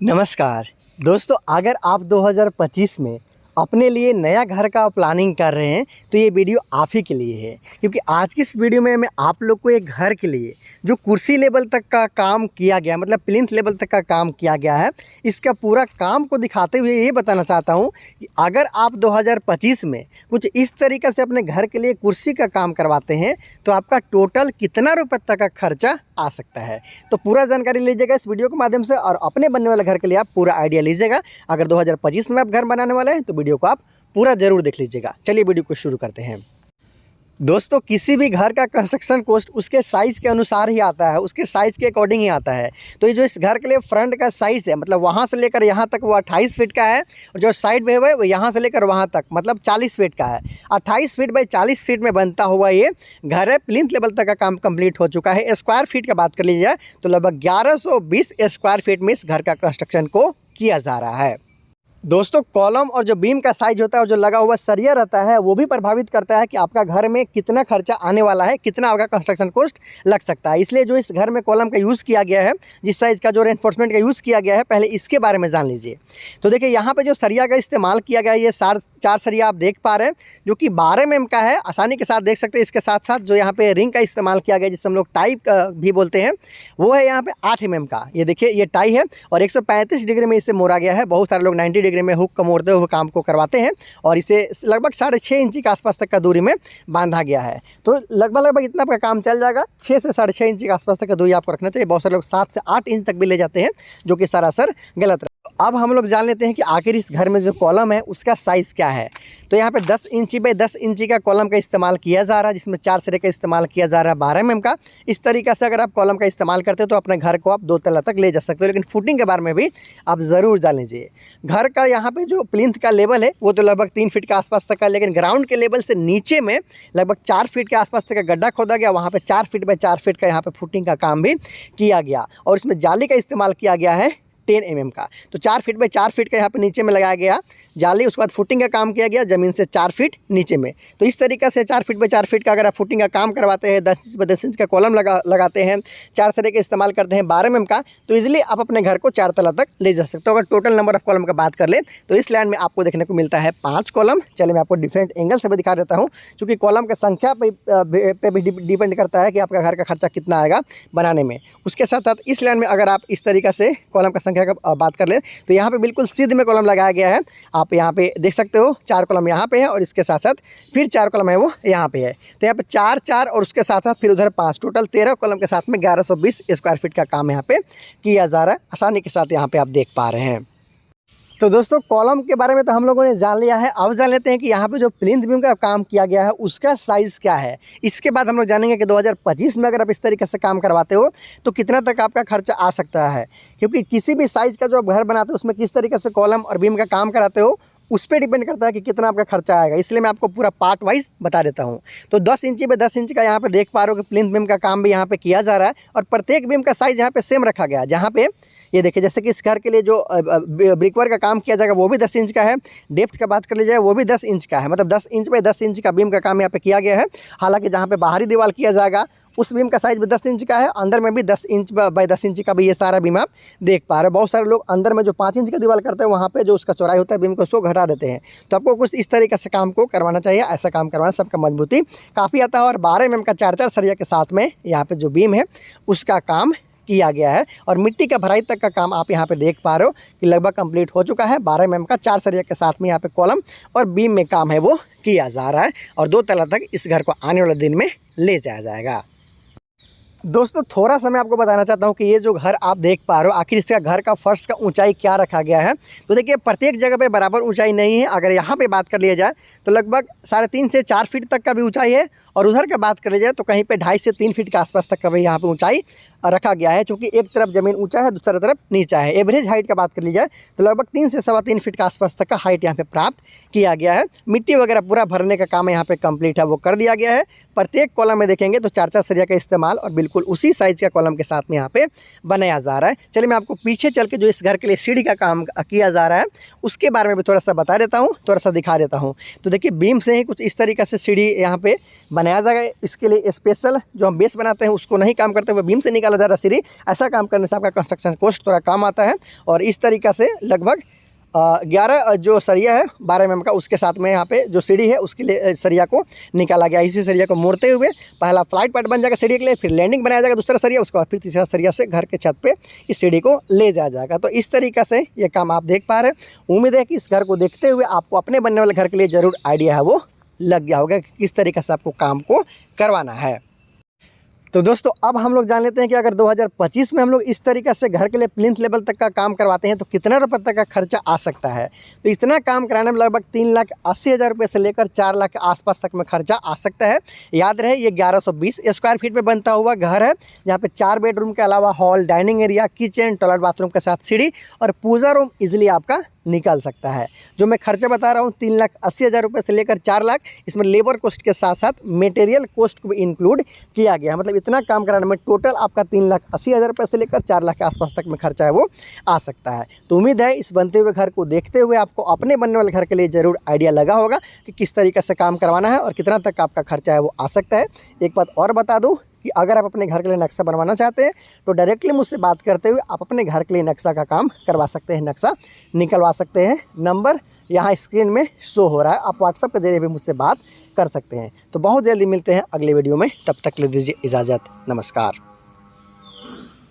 नमस्कार दोस्तों, अगर आप 2025 में अपने लिए नया घर का प्लानिंग कर रहे हैं तो ये वीडियो आप ही के लिए है। क्योंकि आज की इस वीडियो में मैं आप लोग को एक घर के लिए जो कुर्सी लेवल तक का काम किया गया, मतलब प्लिंथ लेवल तक का काम किया गया है, इसका पूरा काम को दिखाते हुए ये बताना चाहता हूँ कि अगर आप 2025 में कुछ इस तरीक़े से अपने घर के लिए कुर्सी का काम करवाते हैं तो आपका टोटल कितना रुपये तक का खर्चा आ सकता है। तो पूरा जानकारी लीजिएगा इस वीडियो के माध्यम से और अपने बनने वाले घर के लिए आप पूरा आइडिया लीजिएगा। अगर 2025 में आप घर बनाने वाले हैं तो वीडियो को आप पूरा ज़रूर देख लीजिएगा। चलिए वीडियो को शुरू करते हैं। दोस्तों, किसी भी घर का कंस्ट्रक्शन कॉस्ट उसके साइज़ के अनुसार ही आता है, उसके साइज़ के अकॉर्डिंग ही आता है। तो ये जो इस घर के लिए फ्रंट का साइज़ है, मतलब वहाँ से लेकर यहाँ तक वो 28 फीट का है, और जो साइड में है वो यहाँ से लेकर वहाँ तक मतलब 40 फीट का है। 28 फीट बाई 40 फीट में बनता हुआ ये घर है। प्लिंथ लेवल तक का काम कंप्लीट हो चुका है। स्क्वायर फीट का बात कर लीजिए जाए तो लगभग 1120 स्क्वायर फीट में इस घर का कंस्ट्रक्शन को किया जा रहा है। दोस्तों, कॉलम और जो बीम का साइज होता है और जो लगा हुआ सरिया रहता है वो भी प्रभावित करता है कि आपका घर में कितना खर्चा आने वाला है, कितना आपका कंस्ट्रक्शन कॉस्ट लग सकता है। इसलिए जो इस घर में कॉलम का यूज़ किया गया है, जिस साइज़ का जो रेनफोर्समेंट का यूज़ किया गया है, पहले इसके बारे में जान लीजिए। तो देखिए, यहाँ पे जो सरिया का इस्तेमाल किया गया है, ये 4 सरिया आप देख पा रहे हैं जो कि 12 mm का है। आसानी के साथ देख सकते हैं। इसके साथ साथ जो यहाँ पे रिंग का इस्तेमाल किया गया, जिसे हम लोग टाइप भी बोलते हैं, वो है यहाँ पे 8 mm का। ये देखिए, ये टाई है और 135 डिग्री में इसे मोड़ा गया है। बहुत सारे लोग 90 डिग्री में हुक को मोड़ते हुए काम को करवाते हैं और इसे लगभग 6.5 इंची के आसपास तक का दूरी में बांधा गया है। तो लगभग इतना आपका काम चल जाएगा। 6 से 6.5 इंची के आसपास तक का दूरी आपको रखना चाहिए। बहुत सारे लोग 7 से 8 इंच तक भी ले जाते हैं, जो कि सरासर गलत है। अब हम लोग जान लेते हैं कि आखिर इस घर में जो कॉलम है उसका साइज़ क्या है। तो यहाँ पे 10 इंची बाई 10 इंची का कॉलम का इस्तेमाल किया जा रहा है, जिसमें 4 सिरे का इस्तेमाल किया जा रहा है 12 mm का। इस तरीक़े से अगर आप कॉलम का इस्तेमाल करते हो तो अपने घर को आप 2 तला तक ले जा सकते हो। लेकिन फुटिंग के बारे में भी आप ज़रूर जान लीजिए। घर का यहाँ पे जो प्लिंथ का लेवल है वो तो लगभग 3 फीट के आसपास तक का, लेकिन ग्राउंड के लेवल से नीचे में लगभग 4 फीट के आसपास तक का गड्ढा खोदा गया। वहाँ पर 4 फीट बाई 4 फीट का यहाँ पर फुटिंग का काम भी किया गया और इसमें जाली का इस्तेमाल किया गया है 10 mm का। तो 4 फीट बाई 4 फीट का यहाँ पे नीचे में लगाया गया जाली। उसके बाद फुटिंग का काम किया गया ज़मीन से 4 फीट नीचे में। तो इस तरीक़े से 4 फीट बाई 4 फीट का अगर आप फुटिंग का काम करवाते हैं, 10 इंच बाई 10 इंच का कॉलम लगाते हैं, 4 सरे का इस्तेमाल करते हैं 12 mm का, तो ईजिली आप अपने घर को 4 तला तक ले जा सकते हो। अगर टोटल नंबर ऑफ कॉलम का बात कर ले तो इस लैंड में आपको देखने को मिलता है 5 कॉलम। चलिए मैं आपको डिफरेंट एंगल से भी दिखा देता हूँ, क्योंकि कॉलम की संख्या पे भी डिपेंड करता है कि आपका घर का खर्चा कितना आएगा बनाने में। उसके साथ साथ इस लैंड में अगर आप इस तरीक़े से कॉलम का संख्या का बात कर ले तो यहाँ पे बिल्कुल सीध में कॉलम लगाया गया है। आप यहाँ पे देख सकते हो 4 कॉलम यहाँ पे है और इसके साथ साथ फिर 4 कॉलम है वो यहाँ पे है। तो यहाँ पे 4 और उसके साथ साथ फिर उधर 5, टोटल 13 कॉलम के साथ में 1120 स्क्वायर फीट का काम यहाँ पे किया जा रहा है। आसानी के साथ यहाँ पे आप देख पा रहे हैं। तो दोस्तों, कॉलम के बारे में तो हम लोगों ने जान लिया है। अब जान लेते हैं कि यहाँ पे जो प्लिंथ बीम का काम किया गया है उसका साइज़ क्या है। इसके बाद हम लोग जानेंगे कि 2025 में अगर आप इस तरीके से काम करवाते हो तो कितना तक आपका खर्चा आ सकता है। क्योंकि किसी भी साइज़ का जो आप घर बनाते हो उसमें किस तरीके से कॉलम और बीम का काम कराते हो उस पर डिपेंड करता है कि कितना आपका खर्चा आएगा। इसलिए मैं आपको पूरा पार्ट वाइज बता देता हूँ। तो 10 इंची बाई 10 इंच का यहाँ पे देख पा रहे हो कि प्लिंथ बीम का काम भी यहाँ पे किया जा रहा है और प्रत्येक बीम का साइज़ यहाँ पे सेम रखा गया है। जहाँ पे ये देखिए, जैसे कि इस घर के लिए जो ब्रिकवर्क का काम किया जाएगा वो भी 10 इंच का है। डेप्थ का बात कर ली जाए वो भी 10 इंच का है, मतलब 10 इंच बाई 10 इंच का बीम का काम यहाँ पे किया गया है। हालाँकि जहाँ पे बाहरी दीवार किया जाएगा उस बीम का साइज़ भी 10 इंच का है, अंदर में भी 10 इंच बाई 10 इंच का भी ये सारा बीम आप देख पा रहे हो। बहुत सारे लोग अंदर में जो 5 इंच का दीवार करते हैं वहाँ पे जो उसका चौड़ाई होता है बीम को उसको घटा देते हैं। तो आपको कुछ इस तरीके से काम को करवाना चाहिए। ऐसा काम करवाना सबका मजबूती काफ़ी आता है। और 12 mm का 4 सरिया के साथ में यहाँ पे जो बीम है उसका काम किया गया है और मिट्टी का भराई तक का काम आप यहाँ पे देख पा रहे हो कि लगभग कंप्लीट हो चुका है। 12 mm का 4 सरिया के साथ में यहाँ पे कॉलम और बीम में काम है वो किया जा रहा है और 2 तला तक इस घर को आने वाले दिन में ले जाया जाएगा। दोस्तों, थोड़ा सा मैं आपको बताना चाहता हूँ कि ये जो घर आप देख पा रहे हो आखिर इसका घर का फर्श का ऊंचाई क्या रखा गया है। तो देखिए, प्रत्येक जगह पे बराबर ऊंचाई नहीं है। अगर यहाँ पे बात कर लिया जाए तो लगभग 3.5 से 4 फीट तक का भी ऊंचाई है और उधर का बात कर लिया जाए तो कहीं पे 2.5 से 3 फीट के आसपास तक का भी यहाँ पे ऊंचाई रखा गया है, क्योंकि एक तरफ ज़मीन ऊंचा है दूसरी तरफ नीचा है। एवरेज हाइट का बात कर ली जाए तो लगभग 3 से 3.25 फीट के आसपास तक का हाइट यहाँ पे प्राप्त किया गया है। मिट्टी वगैरह पूरा भरने का काम यहाँ पे कंप्लीट है वो कर दिया गया है। प्रत्येक कॉलम में देखेंगे तो 4 सरिया का इस्तेमाल और बिल्कुल बिल्कुल उसी साइज़ का कॉलम के साथ में यहाँ पे बनाया जा रहा है। चलिए मैं आपको पीछे चल के जो इस घर के लिए सीढ़ी का काम किया जा रहा है उसके बारे में भी थोड़ा सा बता देता हूँ, थोड़ा सा दिखा देता हूँ। तो देखिए बीम से ही कुछ इस तरीक़े से सीढ़ी यहाँ पे बनाया जाएगा। इसके लिए स्पेशल जो हम बेस बनाते हैं उसको नहीं काम करते हुए बीम से निकाला जा रहा सीढ़ी। ऐसा काम करने से आपका कंस्ट्रक्शन कॉस्ट थोड़ा कम आता है। और इस तरीक़ा से लगभग 11 जो सरिया है 12 mm का, उसके साथ में यहाँ पे जो सीढ़ी है उसके लिए सरिया को निकाला गया। इसी सरिया को मोड़ते हुए पहला फ्लाइट पार्ट बन जाएगा सीढ़ी के लिए, फिर लैंडिंग बनाया जाएगा दूसरा सरिया, उसके बाद फिर तीसरा सरिया से घर के छत पे इस सीढ़ी को ले जाया जाएगा। तो इस तरीक़े से ये काम आप देख पा रहे हैं। उम्मीद है कि इस घर को देखते हुए आपको अपने बनने वाले घर के लिए ज़रूर आइडिया है वो लग गया होगा कि किस तरीक़े से आपको काम को करवाना है। तो दोस्तों अब हम लोग जान लेते हैं कि अगर 2025 में हम लोग इस तरीक़े से घर के लिए प्लिंथ लेवल तक का काम करवाते हैं तो कितना रुपये तक का खर्चा आ सकता है। तो इतना काम कराने में लगभग 3,80,000 रुपये से लेकर 4 लाख के आसपास तक में खर्चा आ सकता है। याद रहे ये 1120 स्क्वायर फीट पे बनता हुआ घर है, जहाँ पे 4 बेडरूम के अलावा hall, dining area, kitchen, toilet, bathroom के साथ सीढ़ी और पूजा रूम ईजिली आपका निकल सकता है। जो मैं खर्चा बता रहा हूँ 3,80,000 रुपये से लेकर 4 लाख, इसमें लेबर कॉस्ट के साथ साथ मटेरियल कॉस्ट को भी इंक्लूड किया गया। मतलब इतना काम कराने में टोटल आपका 3,80,000 रुपये से लेकर 4 लाख के आसपास तक में खर्चा है वो आ सकता है। तो उम्मीद है इस बनते हुए घर को देखते हुए आपको अपने बनने वाले घर के लिए ज़रूर आइडिया लगा होगा कि किस तरीके से काम करवाना है और कितना तक आपका खर्चा है वो आ सकता है। एक बात और बता दूँ कि अगर आप अपने घर के लिए नक्शा बनवाना चाहते हैं तो डायरेक्टली मुझसे बात करते हुए आप अपने घर के लिए नक्शा का काम करवा सकते हैं, नक्शा निकलवा सकते हैं। नंबर यहाँ स्क्रीन में शो हो रहा है, आप व्हाट्सएप के जरिए भी मुझसे बात कर सकते हैं। तो बहुत जल्दी मिलते हैं अगले वीडियो में, तब तक ले दीजिए इजाज़त, नमस्कार।